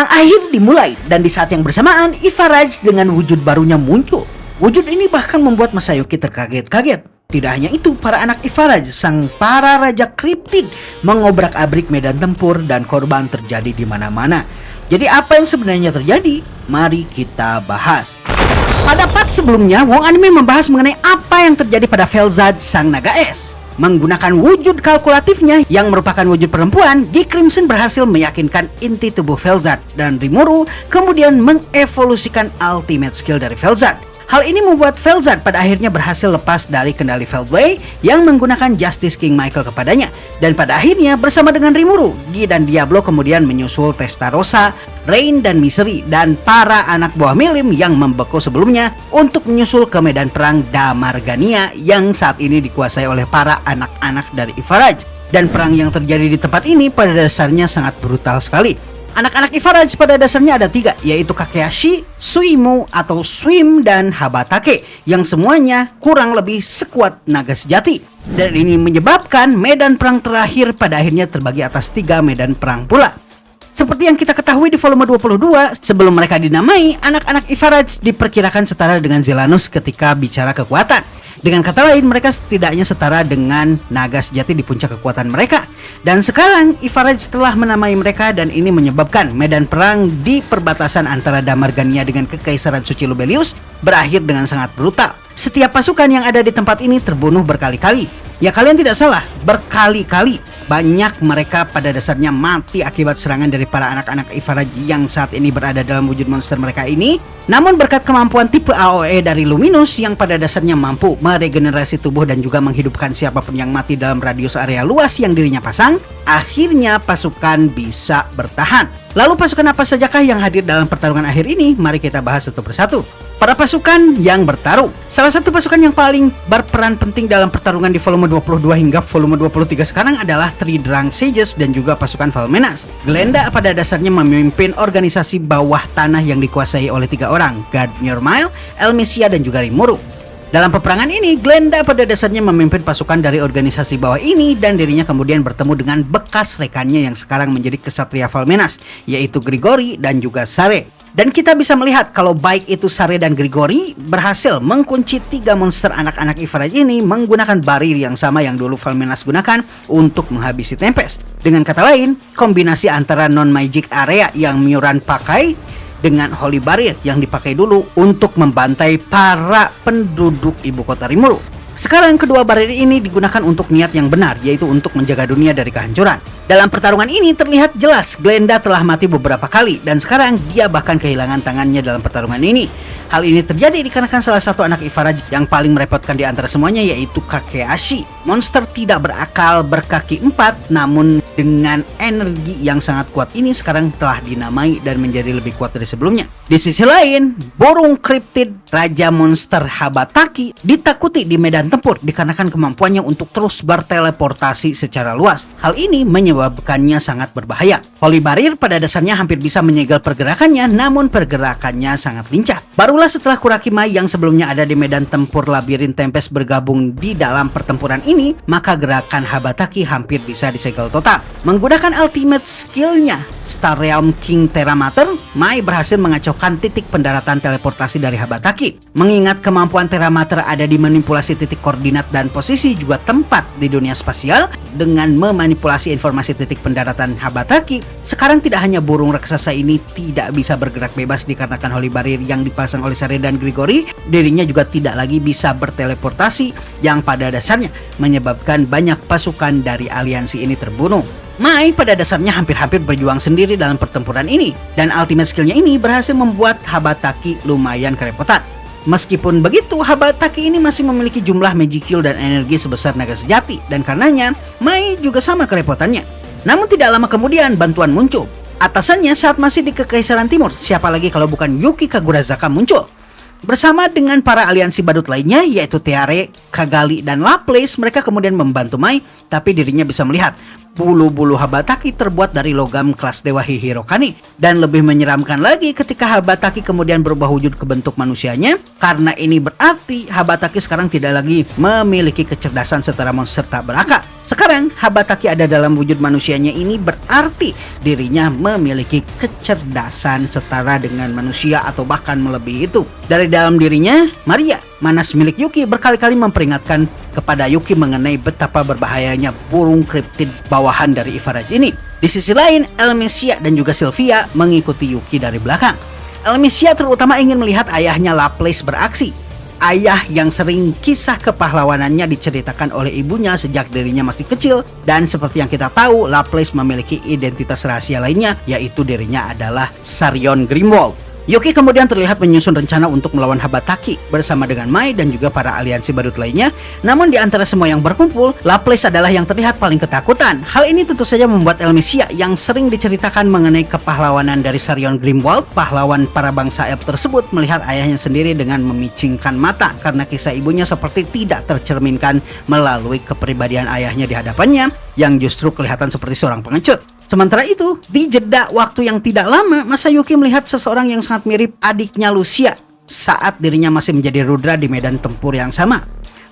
Perang akhir dimulai dan di saat yang bersamaan Ifaraj dengan wujud barunya muncul. Wujud ini bahkan membuat Masayuki terkaget-kaget. Tidak hanya itu, para anak Ifaraj, sang para raja kriptid, mengobrak-abrik medan tempur dan korban terjadi di mana-mana. Jadi apa yang sebenarnya terjadi? Mari kita bahas. Pada part sebelumnya, Wong Anime membahas mengenai apa yang terjadi pada Felzad, sang naga es. Menggunakan wujud kalkulatifnya yang merupakan wujud perempuan, Geek Crimson berhasil meyakinkan inti tubuh Felzad dan Rimuru kemudian mengevolusikan ultimate skill dari Felzad. Hal ini membuat Felzad pada akhirnya berhasil lepas dari kendali Feldway yang menggunakan Justice King Michael kepadanya. Dan pada akhirnya bersama dengan Rimuru, Gi dan Diablo kemudian menyusul Testarossa, Rain dan Misery dan para anak buah Milim yang membeku sebelumnya untuk menyusul ke medan perang Damargania yang saat ini dikuasai oleh para anak-anak dari Ifaraj. Dan perang yang terjadi di tempat ini pada dasarnya sangat brutal sekali. Anak-anak Ifaraj pada dasarnya ada 3, yaitu Kakeashi, Suimu atau Swim, dan Habatake, yang semuanya kurang lebih sekuat naga sejati. Dan ini menyebabkan medan perang terakhir pada akhirnya terbagi atas 3 medan perang pula. Seperti yang kita ketahui di volume 22, sebelum mereka dinamai, anak-anak Ifaraj diperkirakan setara dengan Zelanus ketika bicara kekuatan. Dengan kata lain, mereka setidaknya setara dengan naga sejati di puncak kekuatan mereka. Dan sekarang Ifaraj telah menamai mereka dan ini menyebabkan medan perang di perbatasan antara Damargania dengan Kekaisaran Suci Lubelius berakhir dengan sangat brutal. Setiap pasukan yang ada di tempat ini terbunuh berkali-kali. Ya, kalian tidak salah, berkali-kali. Banyak mereka pada dasarnya mati akibat serangan dari para anak-anak Ifaraj yang saat ini berada dalam wujud monster mereka ini. Namun berkat kemampuan tipe AOE dari Luminous yang pada dasarnya mampu meregenerasi tubuh dan juga menghidupkan siapapun yang mati dalam radius area luas yang dirinya pasang, akhirnya pasukan bisa bertahan. Lalu pasukan apa sajakah yang hadir dalam pertarungan akhir ini? Mari kita bahas satu persatu. Para pasukan yang bertarung. Salah satu pasukan yang paling berperan penting dalam pertarungan di volume 22 hingga volume 23 sekarang adalah Tridrang Sages dan juga pasukan Valmenas. Glenda pada dasarnya memimpin organisasi bawah tanah yang dikuasai oleh 3 orang, Gardner Mile, Elmisia, dan juga Rimuru. Dalam peperangan ini, Glenda pada dasarnya memimpin pasukan dari organisasi bawah ini dan dirinya kemudian bertemu dengan bekas rekannya yang sekarang menjadi kesatria Valmenas, yaitu Grigori dan juga Sare. Dan kita bisa melihat kalau baik itu Sare dan Grigori berhasil mengkunci 3 monster anak-anak Ifaraj ini menggunakan barir yang sama yang dulu Valmenas gunakan untuk menghabisi Tempest. Dengan kata lain, kombinasi antara non-magic area yang Mioran pakai dengan Holy Barrier yang dipakai dulu untuk membantai para penduduk ibu kota Rimuru. Sekarang kedua barir ini digunakan untuk niat yang benar, yaitu untuk menjaga dunia dari kehancuran. Dalam pertarungan ini terlihat jelas Glenda telah mati beberapa kali dan sekarang dia bahkan kehilangan tangannya dalam pertarungan ini. Hal ini terjadi dikarenakan salah satu anak Ifaraj yang paling merepotkan di antara semuanya, yaitu Kakeashi. Monster tidak berakal berkaki 4, namun dengan energi yang sangat kuat ini sekarang telah dinamai dan menjadi lebih kuat dari sebelumnya. Di sisi lain, burung kriptid Raja Monster Habataki ditakuti di medan tempur dikarenakan kemampuannya untuk terus berteleportasi secara luas. Hal ini menyebabkannya sangat berbahaya. Holy Barrier pada dasarnya hampir bisa menyegel pergerakannya, namun pergerakannya sangat lincah. Barulah setelah Kurakimai yang sebelumnya ada di medan tempur Labirin Tempest bergabung di dalam pertempuran ini, maka gerakan Habataki hampir bisa disegel total. Menggunakan ultimate skillnya Star Realm King Teramater, Mai berhasil mengacaukan titik pendaratan teleportasi dari Habataki. Mengingat kemampuan Teramater ada di manipulasi titik koordinat dan posisi juga tempat di dunia spasial, dengan memanipulasi informasi titik pendaratan Habataki, sekarang tidak hanya burung raksasa ini tidak bisa bergerak bebas dikarenakan Holy Barrier yang dipasang oleh Sare dan Grigori, dirinya juga tidak lagi bisa berteleportasi yang pada dasarnya menyebabkan banyak pasukan dari aliansi ini terbunuh. Mai pada dasarnya hampir-hampir berjuang sendiri dalam pertempuran ini, dan ultimate skillnya ini berhasil membuat Habataki lumayan kerepotan. Meskipun begitu, Habataki ini masih memiliki jumlah magic kill dan energi sebesar naga sejati, dan karenanya Mai juga sama kerepotannya. Namun tidak lama kemudian bantuan muncul. Atasannya saat masih di Kekaisaran Timur, siapa lagi kalau bukan Yuki Kagurazaka muncul. Bersama dengan para aliansi badut lainnya yaitu Teare, Kagali, dan Laplace, mereka kemudian membantu Mai, tapi dirinya bisa melihat bulu-bulu Habataki terbuat dari logam kelas Dewa Hihirokani. Dan lebih menyeramkan lagi ketika Habataki kemudian berubah wujud ke bentuk manusianya, Karena ini berarti Habataki sekarang tidak lagi memiliki kecerdasan setara monster tak berakal. Sekarang Habataki ada dalam wujud manusianya ini berarti dirinya memiliki kecerdasan setara dengan manusia atau bahkan melebihi itu. Dari dalam dirinya, Maria, manas milik Yuki, berkali-kali memperingatkan kepada Yuki mengenai betapa berbahayanya burung kriptid bawahan dari Ivaraj ini. Di sisi lain, Elmesia dan juga Sylvia mengikuti Yuki dari belakang. Elmesia terutama ingin melihat ayahnya Laplace beraksi. Ayah yang sering kisah kepahlawanannya diceritakan oleh ibunya sejak dirinya masih kecil. Dan seperti yang kita tahu, Laplace memiliki identitas rahasia lainnya, yaitu dirinya adalah Sarion Grimwald. Yuki kemudian terlihat menyusun rencana untuk melawan Habataki bersama dengan Mai dan juga para aliansi badut lainnya. Namun di antara semua yang berkumpul, Laplace adalah yang terlihat paling ketakutan. Hal ini tentu saja membuat Elmesia yang sering diceritakan mengenai kepahlawanan dari Sarion Grimwald, pahlawan para bangsa elf tersebut, melihat ayahnya sendiri dengan memicingkan mata karena kisah ibunya seperti tidak tercerminkan melalui kepribadian ayahnya di hadapannya yang justru kelihatan seperti seorang pengecut. Sementara itu, di jeda waktu yang tidak lama, Masayuki melihat seseorang yang sangat mirip adiknya Lucia saat dirinya masih menjadi Rudra di medan tempur yang sama.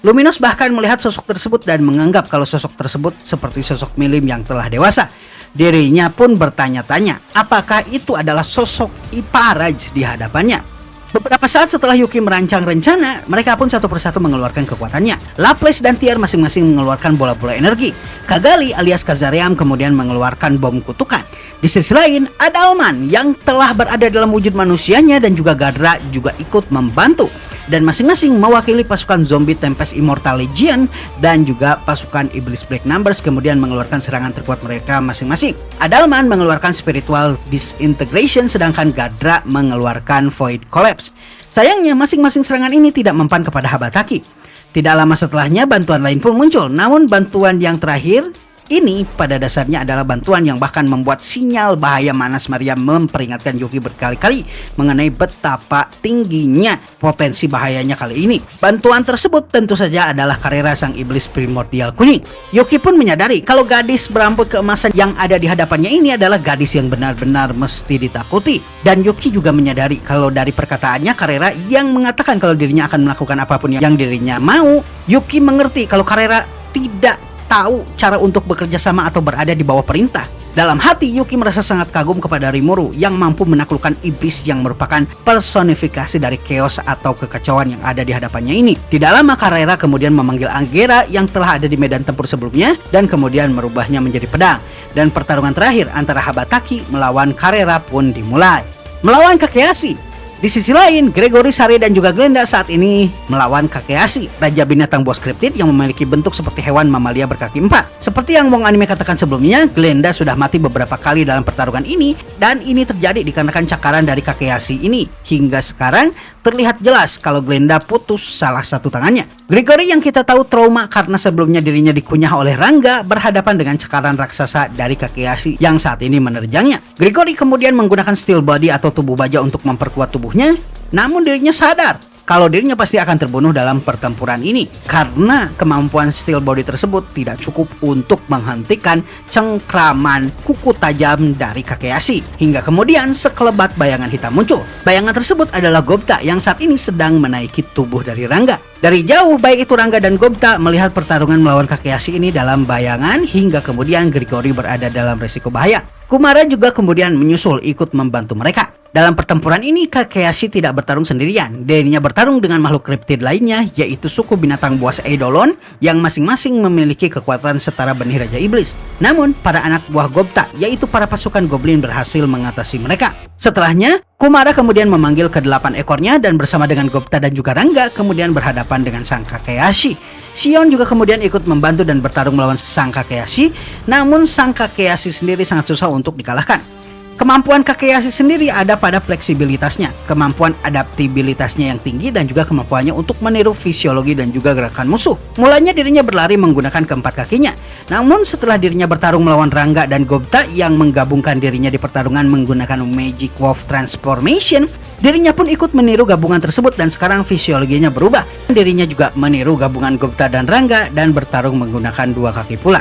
Luminos bahkan melihat sosok tersebut dan menganggap kalau sosok tersebut seperti sosok Milim yang telah dewasa. Dirinya pun bertanya-tanya, apakah itu adalah sosok Ivaraj di hadapannya. Beberapa saat setelah Yuki merancang rencana, mereka pun satu persatu mengeluarkan kekuatannya. Laplace dan Tier masing-masing mengeluarkan bola-bola energi. Kagali alias Kazariam kemudian mengeluarkan bom kutukan. Di sisi lain, Adalman yang telah berada dalam wujud manusianya dan juga Gadra juga ikut membantu. Dan masing-masing mewakili pasukan zombie Tempest Immortal Legion dan juga pasukan Iblis Black Numbers kemudian mengeluarkan serangan terkuat mereka masing-masing. Adalman mengeluarkan Spiritual Disintegration sedangkan Gadra mengeluarkan Void Collapse. Sayangnya masing-masing serangan ini tidak mempan kepada Habataki. Tidak lama setelahnya bantuan lain pun muncul, namun bantuan yang terakhir ini pada dasarnya adalah bantuan yang bahkan membuat sinyal bahaya Manas Maria memperingatkan Yuki berkali-kali mengenai betapa tingginya potensi bahayanya kali ini. Bantuan tersebut tentu saja adalah Karera sang iblis primordial kuning. Yuki pun menyadari kalau gadis berambut keemasan yang ada di hadapannya ini adalah gadis yang benar-benar mesti ditakuti. Dan Yuki juga menyadari kalau dari perkataannya Karera yang mengatakan kalau dirinya akan melakukan apapun yang dirinya mau, Yuki mengerti kalau Karera tidak tahu cara untuk bekerja sama atau berada di bawah perintah. Dalam hati, Yuki merasa sangat kagum kepada Rimuru yang mampu menaklukkan iblis yang merupakan personifikasi dari chaos atau kekacauan yang ada di hadapannya ini. Tidak lama Karera kemudian memanggil Angera yang telah ada di medan tempur sebelumnya dan kemudian merubahnya menjadi pedang. Dan pertarungan terakhir antara Habataki melawan Karera pun dimulai. Melawan Kakeashi. Di sisi lain, Gregory, Sari, dan juga Glenda saat ini melawan Kakeashi, raja binatang buas kriptid yang memiliki bentuk seperti hewan mamalia berkaki 4. Seperti yang Wong Anime katakan sebelumnya, Glenda sudah mati beberapa kali dalam pertarungan ini, dan ini terjadi dikarenakan cakaran dari Kakeashi ini. Hingga sekarang, terlihat jelas kalau Glenda putus salah satu tangannya. Gregory yang kita tahu trauma karena sebelumnya dirinya dikunyah oleh Rangga berhadapan dengan cakaran raksasa dari Kakeashi yang saat ini menerjangnya. Gregory kemudian menggunakan steel body atau tubuh baja untuk memperkuat tubuhnya, namun dirinya sadar kalau dirinya pasti akan terbunuh dalam pertempuran ini karena kemampuan steel body tersebut tidak cukup untuk menghentikan cengkraman kuku tajam dari Kakeashi. Hingga kemudian sekelebat bayangan hitam muncul. Bayangan tersebut adalah Gobta yang saat ini sedang menaiki tubuh dari Rangga. Dari jauh baik itu Rangga dan Gobta melihat pertarungan melawan Kakeashi ini dalam bayangan hingga kemudian Gregory berada dalam resiko bahaya. Kumara juga kemudian menyusul ikut membantu mereka. Dalam pertempuran ini Kakeashi tidak bertarung sendirian. Dirinya bertarung dengan makhluk kriptid lainnya yaitu suku binatang buas Eidolon yang masing-masing memiliki kekuatan setara benih Raja Iblis. Namun para anak buah Gobta yaitu para pasukan goblin berhasil mengatasi mereka. Setelahnya Kumara kemudian memanggil ke-8 ekornya dan bersama dengan Gobta dan juga Rangga kemudian berhadapan dengan sang Kakeashi. Sion juga kemudian ikut membantu dan bertarung melawan sang Kakeashi, namun sang Kakeashi sendiri sangat susah untuk dikalahkan. Kemampuan Kakeashi sendiri ada pada fleksibilitasnya, kemampuan adaptabilitasnya yang tinggi dan juga kemampuannya untuk meniru fisiologi dan juga gerakan musuh. Mulanya dirinya berlari menggunakan keempat kakinya, namun setelah dirinya bertarung melawan Rangga dan Gobta yang menggabungkan dirinya di pertarungan menggunakan Magic Wolf Transformation, dirinya pun ikut meniru gabungan tersebut dan sekarang fisiologinya berubah. Dirinya juga meniru gabungan Gobta dan Rangga dan bertarung menggunakan dua kaki pula.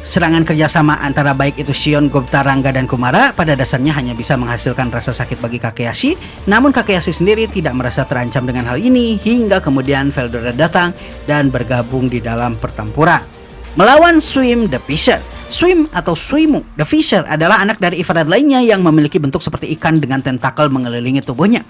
Serangan kerjasama antara baik itu Shion, Gobta, Rangga, dan Kumara pada dasarnya hanya bisa menghasilkan rasa sakit bagi Kakeyashi. Namun Kakeyashi sendiri tidak merasa terancam dengan hal ini hingga kemudian Veldora datang dan bergabung di dalam pertempuran melawan Swim the Fisher. Swim atau Suimu the Fisher adalah anak dari Ivarad lainnya yang memiliki bentuk seperti ikan dengan tentakel mengelilingi tubuhnya.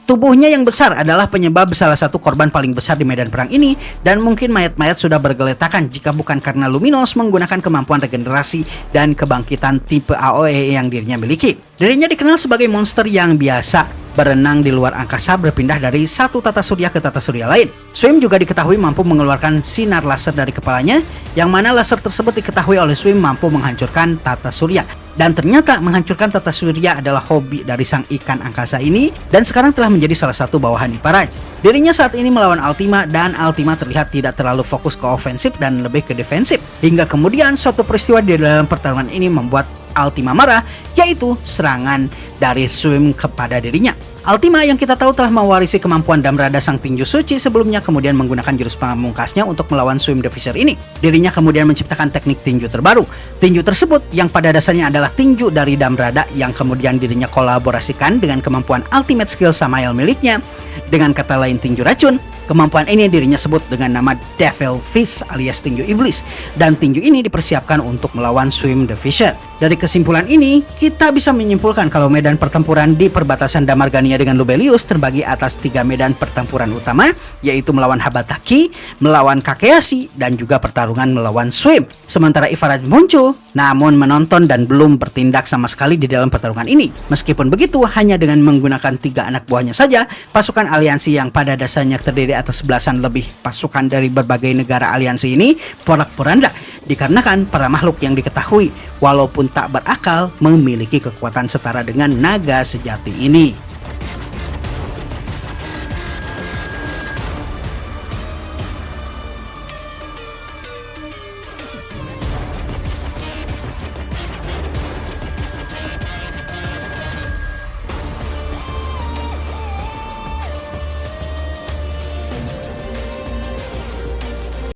Tubuhnya yang besar adalah penyebab salah satu korban paling besar di medan perang ini, dan mungkin mayat-mayat sudah bergeletakan jika bukan karena Luminos menggunakan kemampuan regenerasi dan kebangkitan tipe AOE yang dirinya miliki. Dirinya dikenal sebagai monster yang biasa berenang di luar angkasa berpindah dari satu tata surya ke tata surya lain. Swim juga diketahui mampu mengeluarkan sinar laser dari kepalanya, yang mana laser tersebut diketahui oleh Swim mampu menghancurkan tata surya. Dan ternyata menghancurkan tata surya adalah hobi dari sang ikan angkasa ini, dan sekarang telah menjadi salah satu bawahan Ivaraj. Dirinya saat ini melawan Altima, dan Altima terlihat tidak terlalu fokus ke ofensif dan lebih ke defensif. Hingga kemudian suatu peristiwa di dalam pertarungan ini membuat Altima marah, yaitu serangan dari Swim kepada dirinya. Altima yang kita tahu telah mewarisi kemampuan Damrada sang tinju suci sebelumnya, kemudian menggunakan jurus pamungkasnya untuk melawan Swim the Fisher ini. Dirinya kemudian menciptakan teknik tinju terbaru. Tinju tersebut yang pada dasarnya adalah tinju dari Damrada yang kemudian dirinya kolaborasikan dengan kemampuan ultimate skill Samael miliknya. Dengan kata lain tinju racun. Kemampuan ini dirinya sebut dengan nama Devil Fist alias tinju iblis, dan tinju ini dipersiapkan untuk melawan Swim the Fisher. Dari kesimpulan ini, kita bisa menyimpulkan kalau medan pertempuran di perbatasan Damargania dengan Lubelius terbagi atas 3 medan pertempuran utama, yaitu melawan Habataki, melawan Kakeyashi, dan juga pertarungan melawan Swim. Sementara Ivaraj muncul, namun menonton dan belum bertindak sama sekali di dalam pertarungan ini. Meskipun begitu, hanya dengan menggunakan 3 anak buahnya saja, pasukan aliansi yang pada dasarnya terdiri atas belasan lebih pasukan dari berbagai negara aliansi ini porak-poranda, dikarenakan para makhluk yang diketahui walaupun tak berakal memiliki kekuatan setara dengan naga sejati ini.